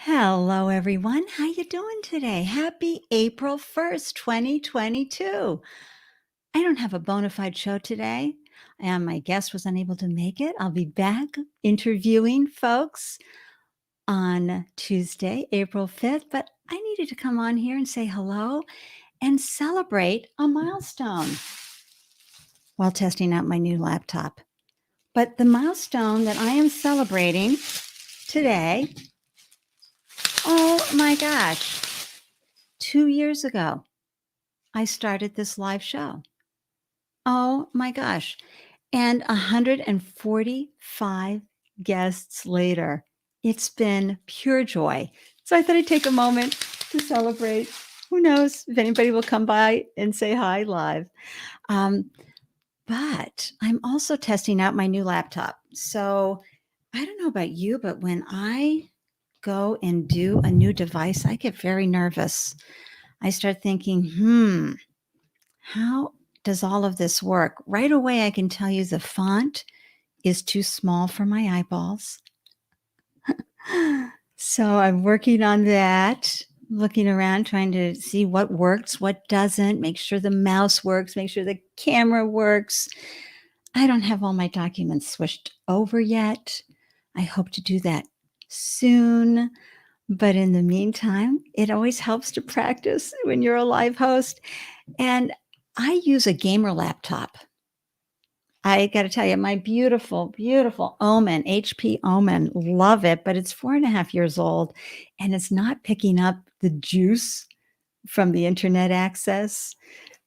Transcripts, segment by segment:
Hello, everyone. How you doing today? Happy April 1st, 2022. I don't have a bona fide show today, and my guest was unable to make it. I'll be back interviewing folks on Tuesday, April 5th, but I needed to come on here and say hello and celebrate a milestone while testing out my new laptop. But the milestone that I am celebrating today, oh my gosh, 2 years ago, I started this live show. Oh my gosh. And 145 guests later, it's been pure joy. So I thought I'd take a moment to celebrate. Who knows if anybody will come by and say hi live. But I'm also testing out my new laptop. So I don't know about you, but when I go and do a new device, I get very nervous. I start thinking, how does all of this work? Right away, I can tell you the font is too small for my eyeballs. So I'm working on that, looking around, trying to see what works, what doesn't, make sure the mouse works, make sure the camera works. I don't have all my documents switched over yet. I hope to do that soon. But in the meantime, it always helps to practice when you're a live host. And I use a gamer laptop. I got to tell you, my beautiful, beautiful Omen, HP Omen, love it, but it's 4.5 years old and it's not picking up the juice from the internet access.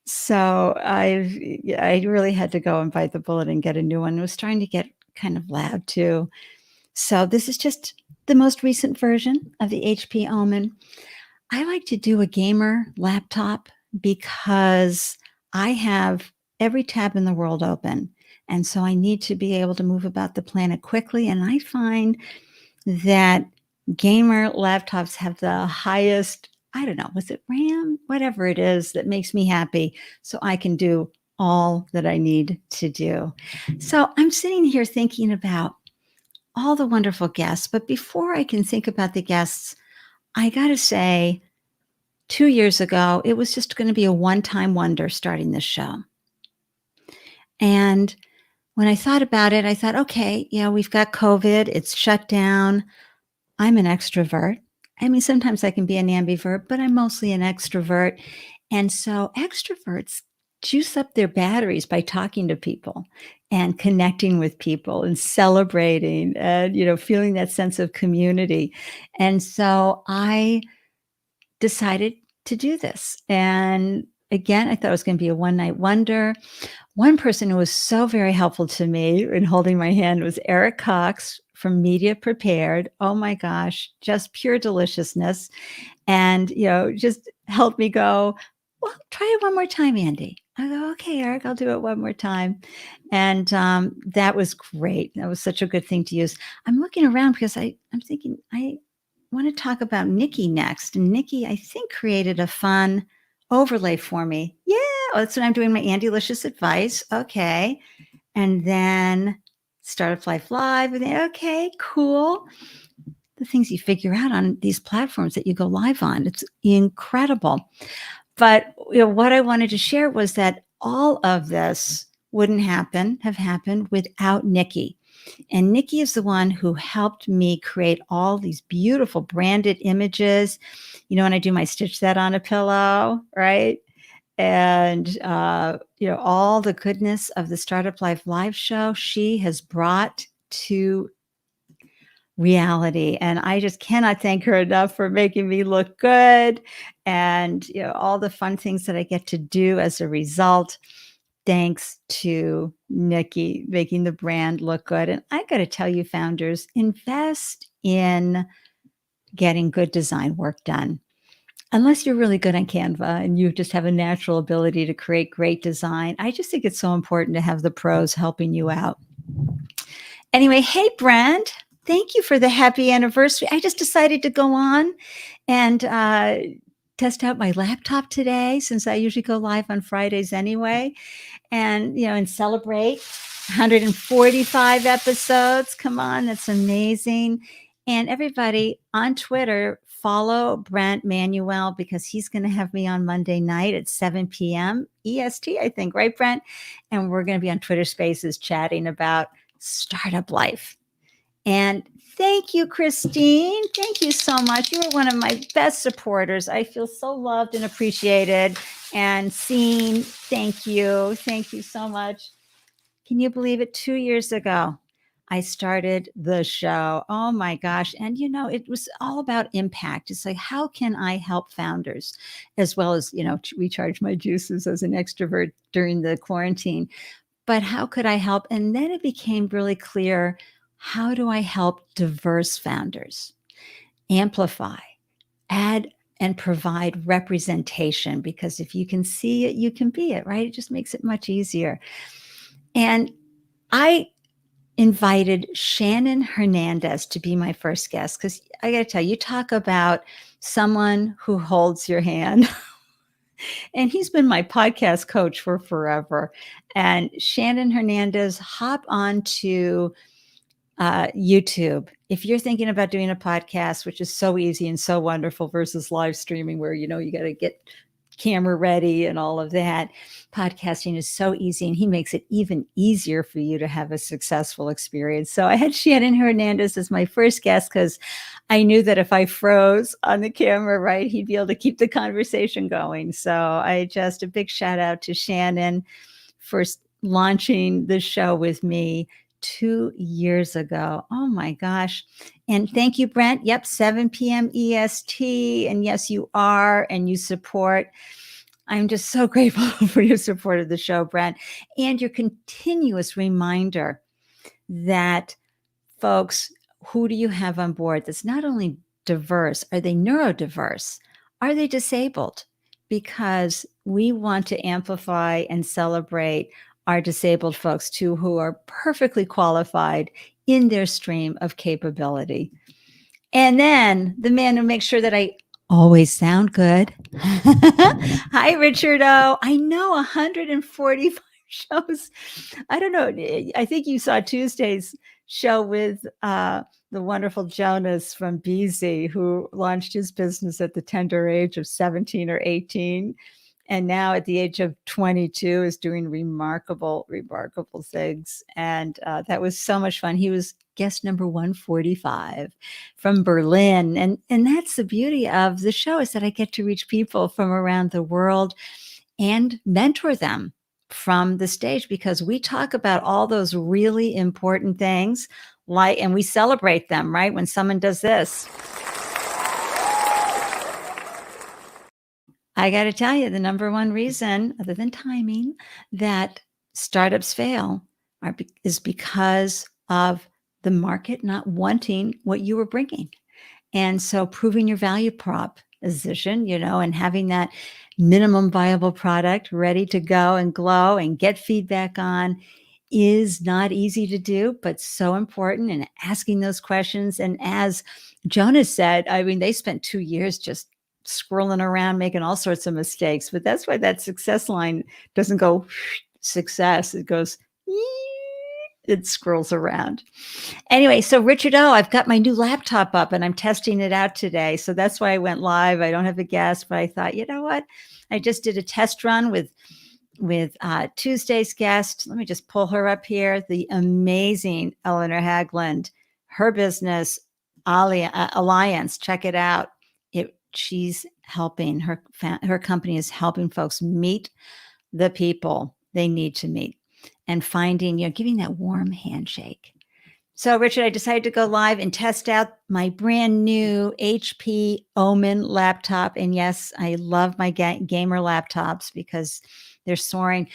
So I really had to go and bite the bullet and get a new one. It was starting to get kind of loud too. So this is just the most recent version of the HP Omen. I like to do a gamer laptop because I have every tab in the world open. And so I need to be able to move about the planet quickly. And I find that gamer laptops have the highest, I don't know, was it RAM? Whatever it is that makes me happy. So I can do all that I need to do. So I'm sitting here thinking about all the wonderful guests. But before I can think about the guests, I got to say, 2 years ago, it was just going to be a one-time wonder starting this show. And when I thought about it, I thought, okay, we've got COVID, it's shut down. I'm an extrovert. I mean, sometimes I can be an ambivert, but I'm mostly an extrovert. And so extroverts juice up their batteries by talking to people and connecting with people and celebrating and, feeling that sense of community. And so I decided to do this. And again, I thought it was going to be a one-night wonder. One person who was so very helpful to me in holding my hand was Eric Cox from Media Prepared. Oh my gosh, just pure deliciousness. And, just helped me go, well, try it one more time, Ande. I go, okay, Eric, I'll do it one more time. And that was great. That was such a good thing to use. I'm looking around because I'm thinking, I want to talk about Nikki next. And Nikki, I think, created a fun overlay for me. Yeah, that's what I'm doing, my Andelicious advice. Okay. And then Startup Life Live. And then, okay, cool. The things you figure out on these platforms that you go live on. It's incredible. But what I wanted to share was that all of this wouldn't have happened without Nikki. And Nikki is the one who helped me create all these beautiful branded images. When I do my Stitch That on a Pillow, right? And, all the goodness of the Startup Life live show, she has brought to reality. And I just cannot thank her enough for making me look good and, all the fun things that I get to do as a result. Thanks to Nikki making the brand look good. And I got to tell you, founders, invest in getting good design work done. Unless you're really good on Canva and you just have a natural ability to create great design, I just think it's so important to have the pros helping you out. Anyway, hey, Brent, thank you for the happy anniversary. I just decided to go on and test out my laptop today, since I usually go live on Fridays anyway, and celebrate 145 episodes. Come on, that's amazing. And everybody on Twitter, follow Brent Manuel because he's going to have me on Monday night at 7 p.m. EST, I think, right, Brent? And we're going to be on Twitter Spaces chatting about startup life. And thank you, Christine. Thank you so much. You were one of my best supporters. I feel so loved and appreciated and seen. Thank you. Thank you so much. Can you believe it? 2 years ago, I started the show. Oh my gosh. And it was all about impact. It's like, how can I help founders as well as, to recharge my juices as an extrovert during the quarantine? But how could I help? And then it became really clear, how do I help diverse founders amplify, add, and provide representation? Because if you can see it, you can be it, right? It just makes it much easier. And I invited Shannon Hernandez to be my first guest because I got to tell you, talk about someone who holds your hand. And he's been my podcast coach for forever. And Shannon Hernandez, hop on to YouTube. If you're thinking about doing a podcast, which is so easy and so wonderful versus live streaming where, you got to get camera ready and all of that. Podcasting is so easy, and he makes it even easier for you to have a successful experience. So I had Shannon Hernandez as my first guest because I knew that if I froze on the camera, right, he'd be able to keep the conversation going. So a big shout out to Shannon for launching the show with me 2 years ago. Oh my gosh. And thank you, Brent. Yep, 7 p.m. EST. And yes, you are, and you support. I'm just so grateful for your support of the show, Brent, and your continuous reminder that, folks, who do you have on board that's not only diverse? Are they neurodiverse? Are they disabled? Because we want to amplify and celebrate our disabled folks too, who are perfectly qualified in their stream of capability. And then the man who makes sure that I always sound good. Hi, Richard O. I know 145 shows. I don't know. I think you saw Tuesday's show with the wonderful Jonas from BZ, who launched his business at the tender age of 17 or 18. And now at the age of 22 is doing remarkable things. And that was so much fun. He was guest number 145 from Berlin. And that's the beauty of the show, is that I get to reach people from around the world and mentor them from the stage, because we talk about all those really important things, and we celebrate them, right? When someone does this. I got to tell you, the number one reason, other than timing, that startups fail is because of the market not wanting what you were bringing. And so proving your value proposition, and having that minimum viable product ready to go and glow and get feedback on is not easy to do, but so important. And asking those questions. And as Jonas said, I mean, they spent 2 years just swirling around, making all sorts of mistakes. But that's why that success line doesn't go success. It goes, it scrolls around. Anyway, so Richard O, I've got my new laptop up and I'm testing it out today. So that's why I went live. I don't have a guest, but I thought, you know what? I just did a test run with Tuesday's guest. Let me just pull her up here. The amazing Eleanor Hagland, her business, Alliance. Check it out. She's helping her company is helping folks meet the people they need to meet and finding, giving that warm handshake. So, Richard, I decided to go live and test out my brand new HP Omen laptop. And yes, I love my gamer laptops because they're soaring.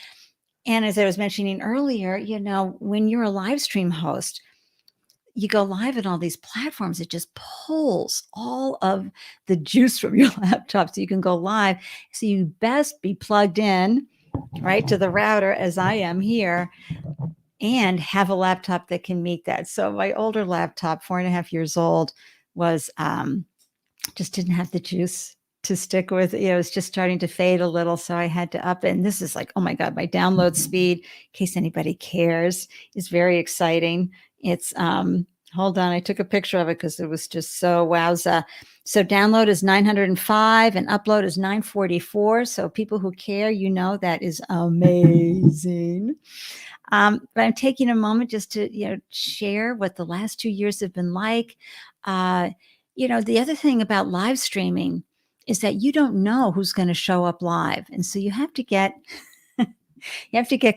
And as I was mentioning earlier, when you're a live stream host, you go live on all these platforms, it just pulls all of the juice from your laptop so you can go live. So you best be plugged in, right, to the router, as I am here, and have a laptop that can meet that. So my older laptop, 4.5 years old, was just didn't have the juice to stick with. It was just starting to fade a little. So I had to up it. And this is like, oh my God, my download speed, in case anybody cares, is very exciting. It's Hold on. I took a picture of it because it was just so wowza. So download is 905 and upload is 944. So people who care, that is amazing. But I'm taking a moment just to, share what the last 2 years have been like. The other thing about live streaming is that you don't know who's going to show up live. And so you have to get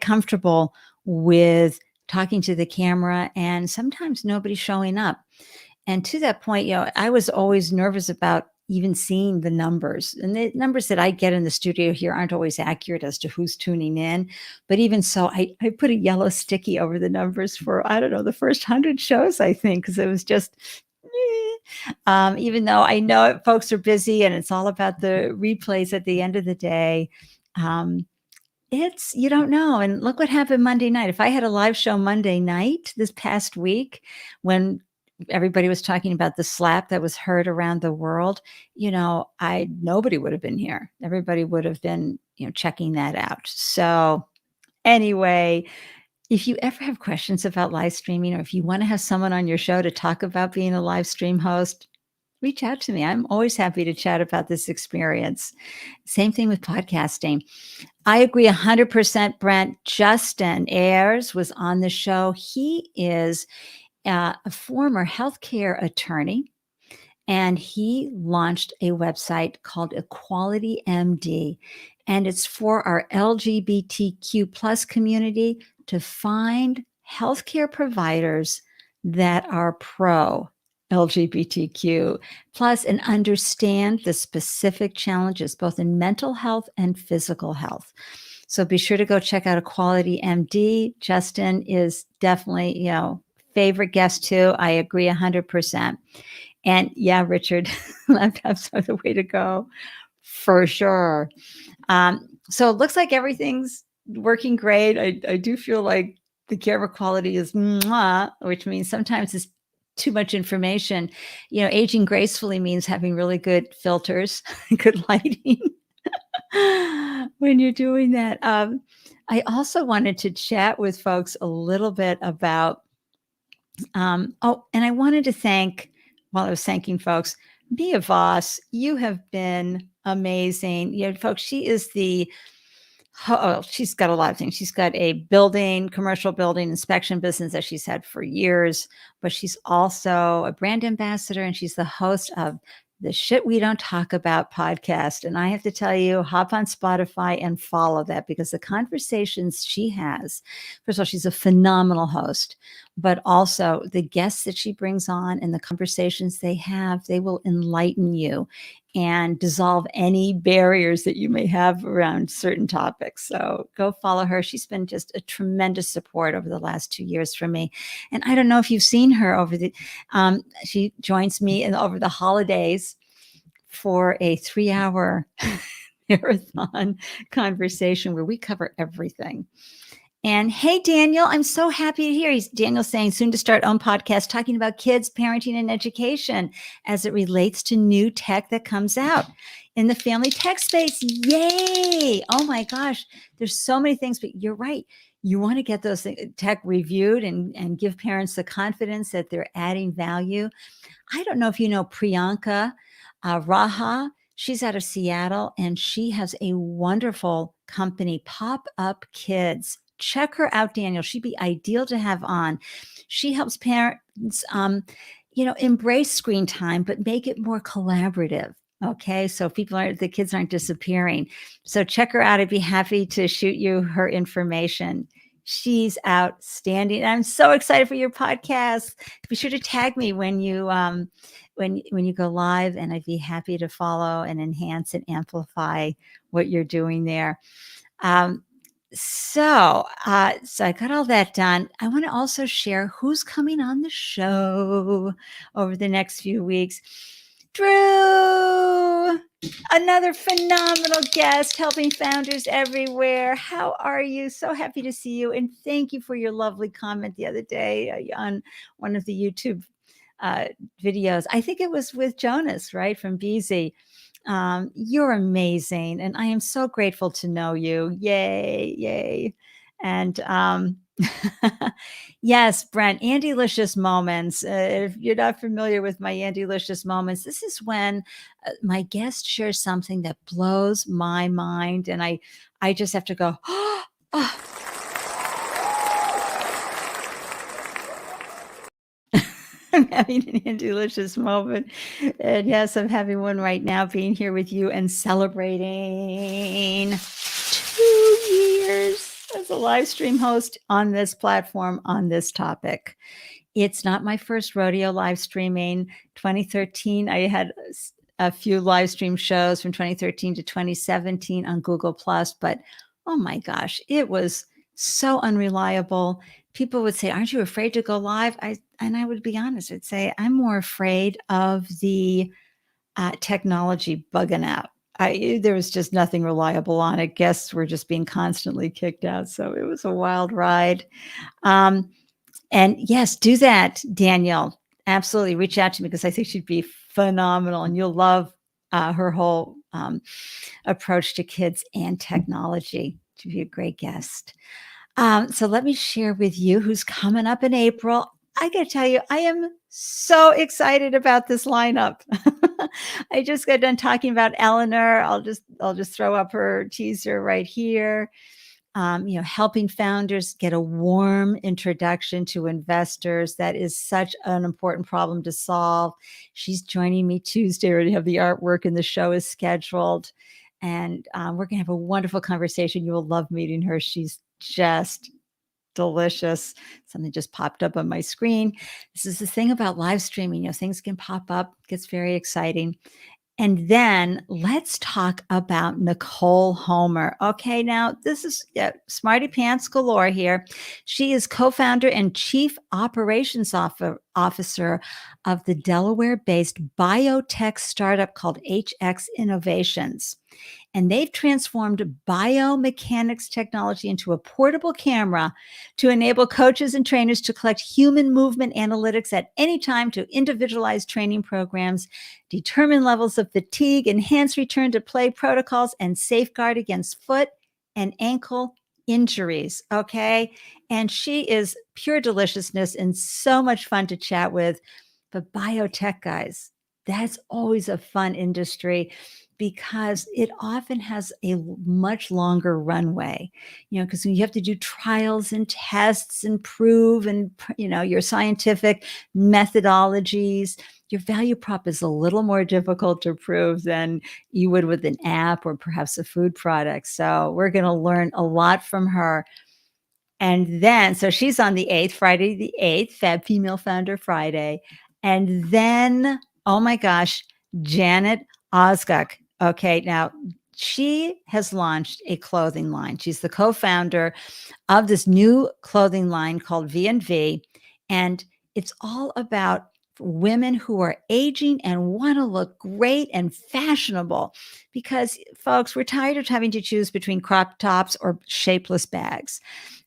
comfortable with talking to the camera and sometimes nobody showing up. And to that point, I was always nervous about even seeing the numbers. And the numbers that I get in the studio here aren't always accurate as to who's tuning in. But even so, I put a yellow sticky over the numbers for, I don't know, the first 100 shows, I think, because it was just, even though I know folks are busy and it's all about the replays at the end of the day. You don't know. And look what happened Monday night. If I had a live show Monday night this past week when everybody was talking about the slap that was heard around the world, nobody would have been here. Everybody would have been, checking that out. So anyway, if you ever have questions about live streaming, or if you want to have someone on your show to talk about being a live stream host, reach out to me. I'm always happy to chat about this experience. Same thing with podcasting. I agree 100%, Brent. Justin Ayers was on the show. He is a former healthcare attorney, and he launched a website called Equality MD, and it's for our LGBTQ plus community to find healthcare providers that are pro LGBTQ plus and understand the specific challenges both in mental health and physical health. So be sure to go check out Equality MD. Justin is definitely, favorite guest too. I agree 100%. And yeah, Richard, laptops are the way to go for sure. So it looks like everything's working great. I do feel like the camera quality is mwah, which means sometimes it's too much information. Aging gracefully means having really good filters, good lighting when you're doing that. I also wanted to chat with folks a little bit about, and I wanted to thank, while I was thanking folks, Mia Voss, you have been amazing. Folks, she is she's got a lot of things. She's got a commercial building inspection business that she's had for years, but she's also a brand ambassador and she's the host of the Shit We Don't Talk About podcast. And I have to tell you, hop on Spotify and follow that because the conversations she has, first of all, she's a phenomenal host, but also the guests that she brings on and the conversations they have, they will enlighten you and dissolve any barriers that you may have around certain topics. So go follow her. She's been just a tremendous support over the last 2 years for me. And I don't know if you've seen her she joins me over the holidays for a 3-hour marathon conversation where we cover everything. And hey, Daniel, I'm so happy to hear. Daniel's saying soon to start own podcast talking about kids, parenting, and education as it relates to new tech that comes out in the family tech space. Yay! Oh my gosh, there's so many things, but you're right. You want to get those tech reviewed and give parents the confidence that they're adding value. I don't know if you know Priyanka Raha. She's out of Seattle, and she has a wonderful company, Pop Up Kids. Check her out, Daniel. She'd be ideal to have on. She helps parents, embrace screen time, but make it more collaborative. Okay. So the kids aren't disappearing. So check her out. I'd be happy to shoot you her information. She's outstanding. I'm so excited for your podcast. Be sure to tag me when you go live, and I'd be happy to follow and enhance and amplify what you're doing there. So I got all that done. I want to also share who's coming on the show over the next few weeks. Drew, another phenomenal guest helping founders everywhere. How are you? So happy to see you. And thank you for your lovely comment the other day on one of the YouTube videos. I think it was with Jonas, right? From Beezy. You're amazing. And I am so grateful to know you. Yay, yay. And Yes, Brent, Andelicious moments. If you're not familiar with my Andelicious moments, this is when my guest shares something that blows my mind, and I just have to go, oh, I'm having an delicious moment. And yes, I'm having one right now, being here with you and celebrating 2 years as a live stream host on this platform on this topic. It's not my first rodeo live streaming. 2013, I had a few live stream shows from 2013 to 2017 on Google Plus, but oh my gosh, it was so unreliable. People would say, "Aren't you afraid to go live?" I would be honest. I'd say I'm more afraid of the technology bugging out. There was just nothing reliable on it. Guests were just being constantly kicked out, so it was a wild ride. Um, and yes, do that, Danielle. Absolutely, reach out to me because I think she'd be phenomenal, and you'll love her whole approach to kids and technology. She'd be a great guest. So let me share with you who's coming up in April. I got to tell you, I am so excited about this lineup. I just got done talking about Eleanor. I'll just throw up her teaser right here. Helping founders get a warm introduction to investors. That is such an important problem to solve. She's joining me Tuesday. I already have the artwork and the show is scheduled. And we're going to have a wonderful conversation. You will love meeting her. She's just delicious. Something just popped up on my screen. This is the thing about live streaming. Things can pop up, gets very exciting. And then let's talk about Nicole Homer. Okay, now this is smarty pants galore here. She is co-founder and chief operations officer of the Delaware-based biotech startup called HX Innovations. And they've transformed biomechanics technology into a portable camera to enable coaches and trainers to collect human movement analytics at any time to individualize training programs, determine levels of fatigue, enhance return to play protocols, and safeguard against foot and ankle injuries. Okay. And she is pure deliciousness and so much fun to chat with. But biotech, guys, that's always a fun industry because it often has a much longer runway, because you have to do trials and tests and prove and, your scientific methodologies. Your value prop is a little more difficult to prove than you would with an app or perhaps a food product. So we're going to learn a lot from her. And then, so she's on the 8th, Friday the 8th, Fab Female Founder Friday. And then, oh my gosh, Janet Osguk. Okay, now she has launched a clothing line. She's the co-founder of this new clothing line called V&V. And it's all about women who are aging and want to look great and fashionable. Because, folks, we're tired of having to choose between crop tops or shapeless bags.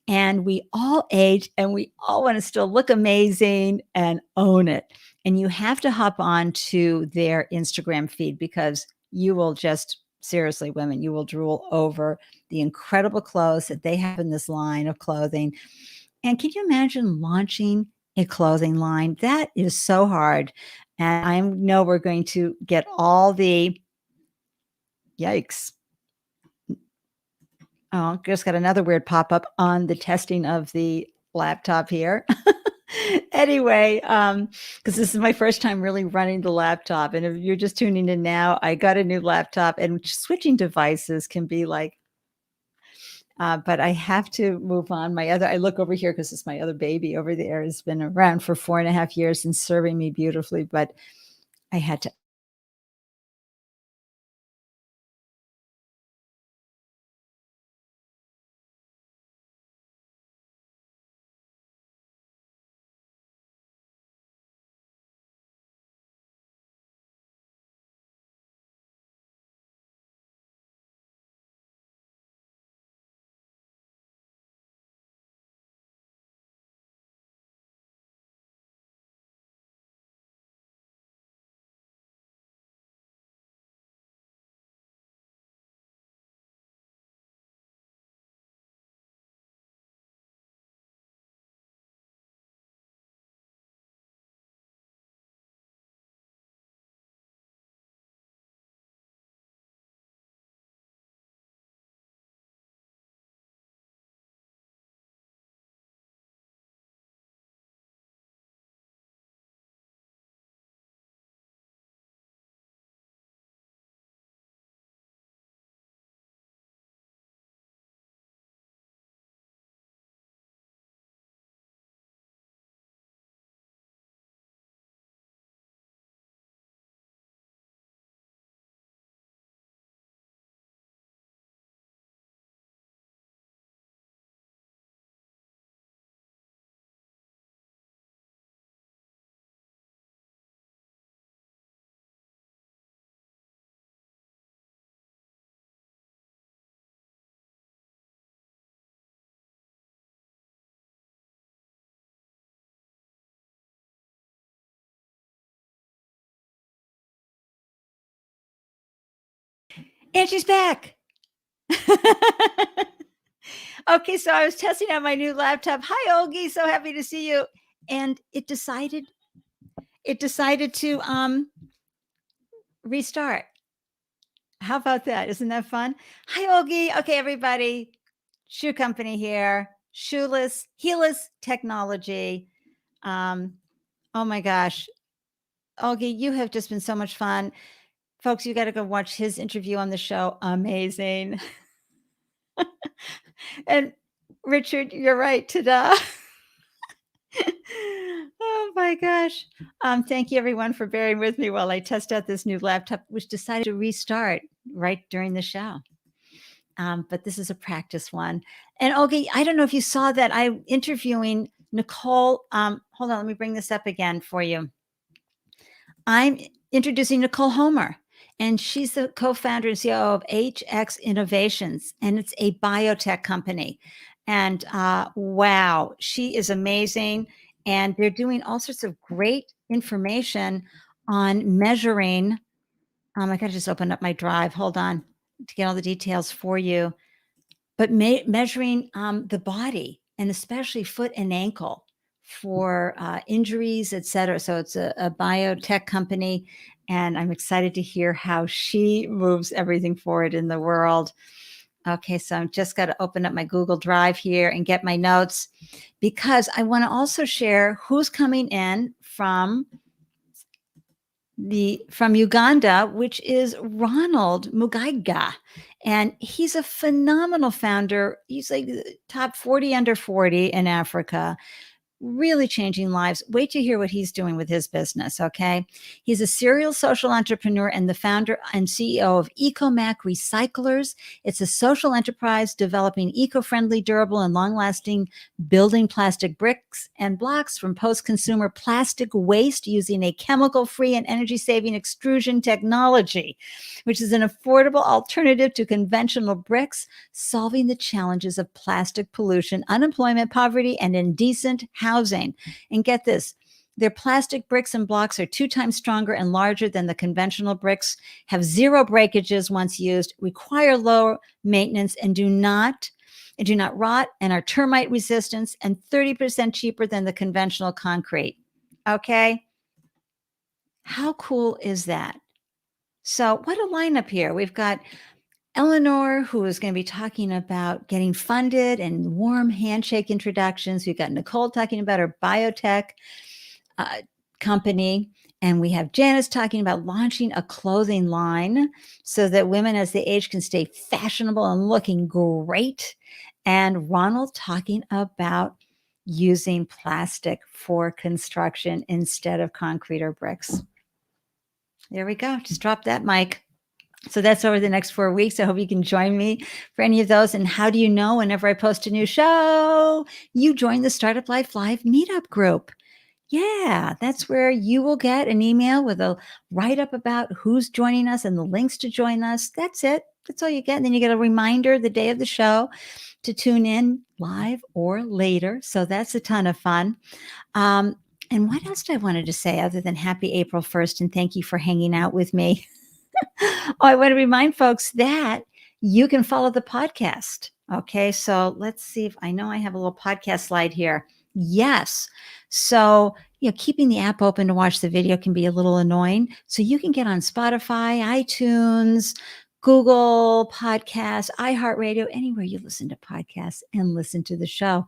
And we all age and we all want to still look amazing and own it. And you have to hop on to their Instagram feed because you will just, seriously, women, you will drool over the incredible clothes that they have in this line of clothing. And can you imagine launching a clothing line? That is so hard. And I know we're going to get all the yikes. Oh, just got another weird pop-up on the testing of the laptop here. Anyway, because this is my first time really running the laptop. And if you're just tuning in now, I got a new laptop and switching devices can be like, but I have to move on. I look over here because it's my other baby over there has been around for 4.5 years and serving me beautifully, but I had to And she's back. Okay, so I was testing out my new laptop. Hi, Olgie. So happy to see you. And it decided to restart. How about that? Isn't that fun? Hi, Olgie. Okay, everybody. Shoe company here. Shoeless, heelless technology. Oh my gosh. Olgie, you have just been so much fun. Folks, you got to go watch his interview on the show. Amazing. And Richard, you're right. Ta-da. Oh my gosh. Thank you everyone for bearing with me while I test out this new laptop, which decided to restart right during the show. But this is a practice one. And Olgie, I don't know if you saw that I'm interviewing Nicole. Hold on, let me bring this up again for you. I'm introducing Nicole Homer, and she's the co-founder and CEO of HX Innovations, and it's a biotech company. And wow, she is amazing. And they're doing all sorts of great information on measuring. I got to just open up my drive. Hold on to get all the details for you. But measuring the body, and especially foot and ankle, for injuries, et cetera. So it's a biotech company, and I'm excited to hear how she moves everything forward in the world. Okay, so I'm just got to open up my Google Drive here and get my notes, because I want to also share who's coming in from Uganda, which is Ronald Mcguiga. And he's a phenomenal founder. He's like top 40 under 40 in Africa, really changing lives. Wait to hear what he's doing with his business, okay? He's a serial social entrepreneur and the founder and CEO of EcoMac Recyclers. It's a social enterprise developing eco-friendly, durable, and long-lasting building plastic bricks and blocks from post-consumer plastic waste using a chemical-free and energy-saving extrusion technology, which is an affordable alternative to conventional bricks, solving the challenges of plastic pollution, unemployment, poverty, and indecent housing. And get this, their plastic bricks and blocks are 2 times stronger and larger than the conventional bricks, have 0 breakages once used, require low maintenance, and do not rot, and are termite resistant, and 30% cheaper than the conventional concrete. Okay? How cool is that? So what a lineup here. We've got Eleanor, who is going to be talking about getting funded and warm handshake introductions. We've got Nicole talking about her biotech company. And we have Janice talking about launching a clothing line so that women as they age can stay fashionable and looking great. And Ronald talking about using plastic for construction instead of concrete or bricks. There we go. Just drop that mic. So that's over the next 4 weeks. I hope you can join me for any of those. And how do you know whenever I post a new show? You join the Startup Life Live Meetup group. Yeah, that's where you will get an email with a write-up about who's joining us and the links to join us. That's it. That's all you get. And then you get a reminder the day of the show to tune in live or later. So that's a ton of fun. And what else did I wanted to say other than happy April 1st and thank you for hanging out with me? Oh, I want to remind folks that you can follow the podcast. Okay, so let's see if I know I have a little podcast slide here. Yes. So, keeping the app open to watch the video can be a little annoying. So you can get on Spotify, iTunes, Google Podcasts, iHeartRadio, anywhere you listen to podcasts and listen to the show.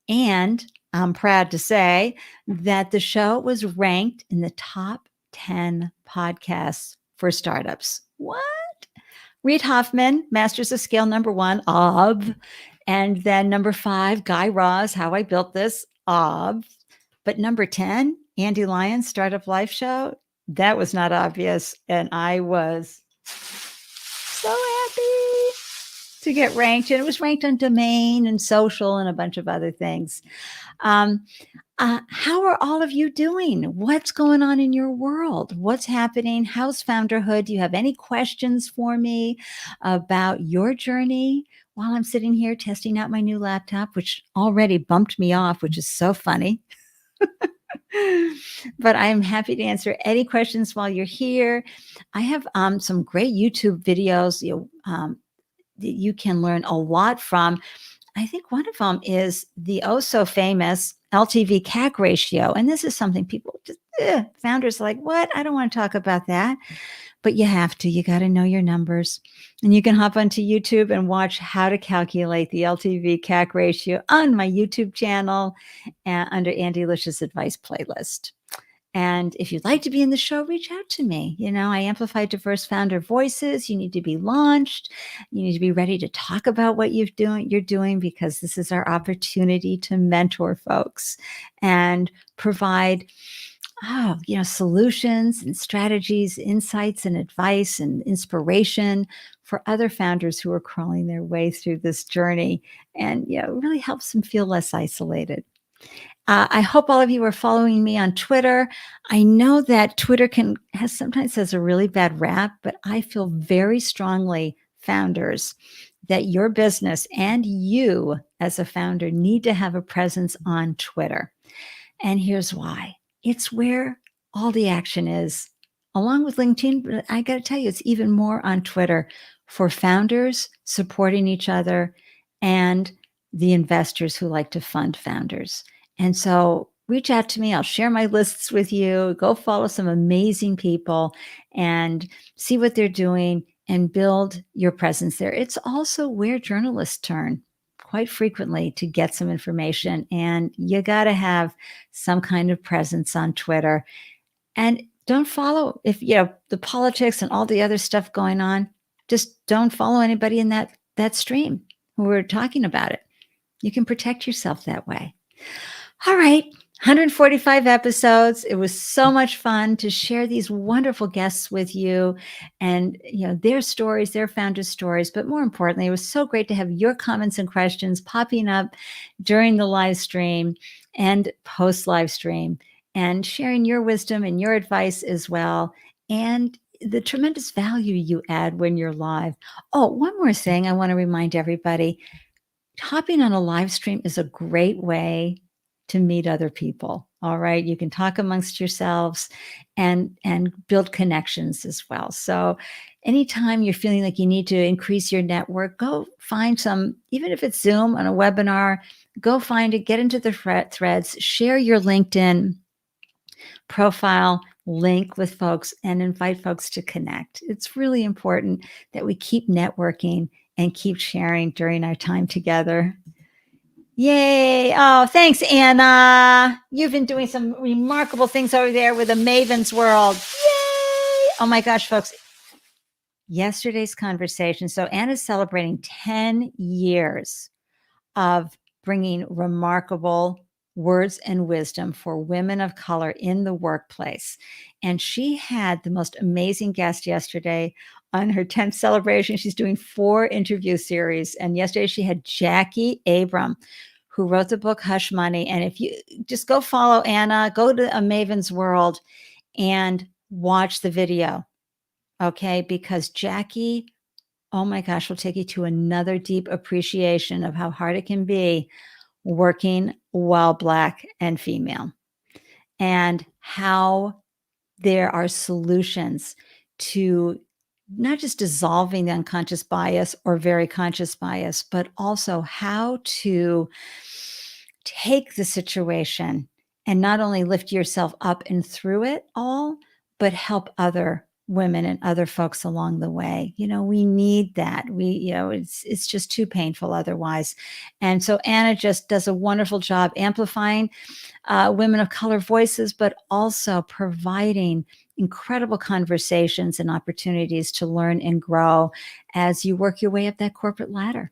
And I'm proud to say that the show was ranked in the top 10 podcasts for startups. What? Reid Hoffman, Masters of Scale #1, OB. And then #5, Guy Raz, How I Built This, OB. But #10, Andy Lyons, Startup Life Show. That was not obvious. And I was so happy to get ranked. And it was ranked on Domain and Social and a bunch of other things. How are all of you doing? What's going on in your world? What's happening? How's founderhood? Do you have any questions for me about your journey while I'm sitting here testing out my new laptop, which already bumped me off, which is so funny. But I'm happy to answer any questions while you're here. I have some great YouTube videos that you can learn a lot from. I think one of them is the oh so famous LTV Cac ratio. And this is something people just, founders are like, what? I don't want to talk about that. But you have to. You got to know your numbers. And you can hop onto YouTube and watch how to calculate the LTV Cac ratio on my YouTube channel under Ande Licious Advice playlist. And if you'd like to be in the show, reach out to me. I amplify diverse founder voices. You need to be launched. You need to be ready to talk about what you're doing, because this is our opportunity to mentor folks and provide solutions and strategies, insights and advice and inspiration for other founders who are crawling their way through this journey, and it really helps them feel less isolated. I hope all of you are following me on Twitter. I know that Twitter sometimes has a really bad rap, but I feel very strongly, founders, that your business and you as a founder need to have a presence on Twitter. And here's why. It's where all the action is, along with LinkedIn. But I got to tell you, it's even more on Twitter for founders supporting each other and the investors who like to fund founders. And so reach out to me. I'll share my lists with you. Go follow some amazing people and see what they're doing and build your presence there. It's also where journalists turn quite frequently to get some information. And you got to have some kind of presence on Twitter. And don't follow the politics and all the other stuff going on. Just don't follow anybody in that stream who are talking about it. You can protect yourself that way. All right, 145 episodes. It was so much fun to share these wonderful guests with you and their stories, their founders' stories. But more importantly, it was so great to have your comments and questions popping up during the live stream and post live stream, and sharing your wisdom and your advice as well, and the tremendous value you add when you're live. Oh, one more thing I want to remind everybody. Hopping on a live stream is a great way to meet other people. All right. You can talk amongst yourselves and build connections as well. So anytime you're feeling like you need to increase your network, go find some, even if it's Zoom on a webinar, go find it, get into the threads, share your LinkedIn profile link with folks and invite folks to connect. It's really important that we keep networking and keep sharing during our time together. Yay. Oh, thanks, Anna. You've been doing some remarkable things over there with the Maven's World. Yay. Oh my gosh, folks. Yesterday's conversation. So Anna's celebrating 10 years of bringing remarkable words and wisdom for women of color in the workplace. And she had the most amazing guest yesterday on her 10th celebration. She's doing 4 interview series. And yesterday she had Jackie Abram, who wrote the book Hush Money. And if you just go follow Anna, go to A Maven's World and watch the video. Okay. Because Jackie, oh my gosh, will take you to another deep appreciation of how hard it can be working while Black and female, and how there are solutions to not just dissolving the unconscious bias or very conscious bias, but also how to take the situation and not only lift yourself up and through it all, but help other women and other folks along the way. We need that. It's just too painful otherwise. And so Anna just does a wonderful job amplifying women of color voices, but also providing incredible conversations and opportunities to learn and grow as you work your way up that corporate ladder.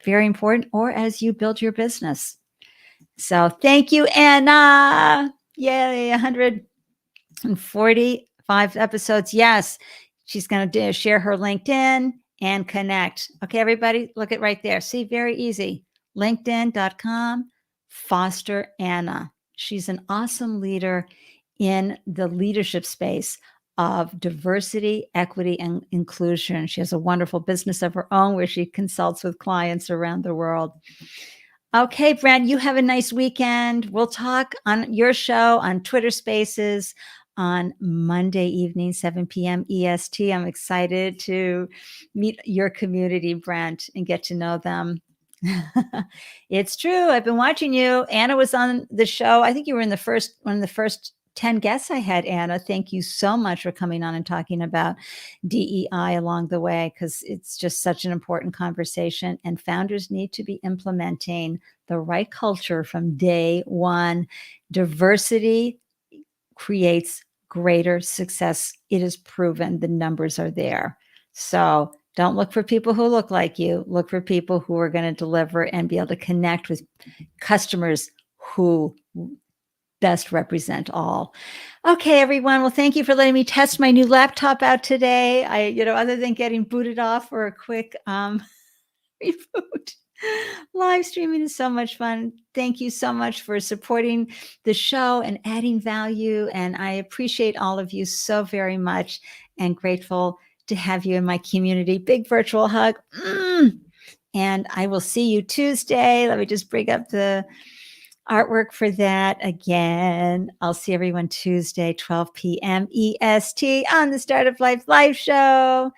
Very important, or as you build your business. So thank you, Anna. Yay, 145 episodes. Yes, she's going to share her LinkedIn and connect. Okay, everybody, look at right there. See, very easy. LinkedIn.com, Foster Anna. She's an awesome leader in the leadership space of diversity, equity, and inclusion. She has a wonderful business of her own where she consults with clients around the world. Okay, Brent, you have a nice weekend. We'll talk on your show on Twitter Spaces on Monday evening, 7 p.m. EST. I'm excited to meet your community, Brent, and get to know them. It's true. I've been watching you. Anna was on the show. I think you were in the first one of the first 10 guests I had, Anna. Thank you so much for coming on and talking about DEI along the way, because it's just such an important conversation, and founders need to be implementing the right culture from day one. Diversity creates greater success. It is proven. The numbers are there. So don't look for people who look like you. Look for people who are going to deliver and be able to connect with customers who best represent all. Okay, everyone. Well, thank you for letting me test my new laptop out today. Other than getting booted off for a quick reboot. Live streaming is so much fun. Thank you so much for supporting the show and adding value. And I appreciate all of you so very much, and grateful to have you in my community. Big virtual hug. And I will see you Tuesday. Let me just bring up the artwork for that again. I'll see everyone Tuesday, 12 p.m. EST on the Startup Life Live Show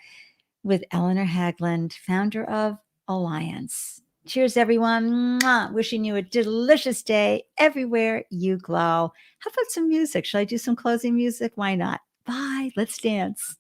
with Eleanor Hagland, founder of Alliance. Cheers, everyone. Mwah. Wishing you a delicious day everywhere you glow. How about some music? Shall I do some closing music? Why not? Bye. Let's dance.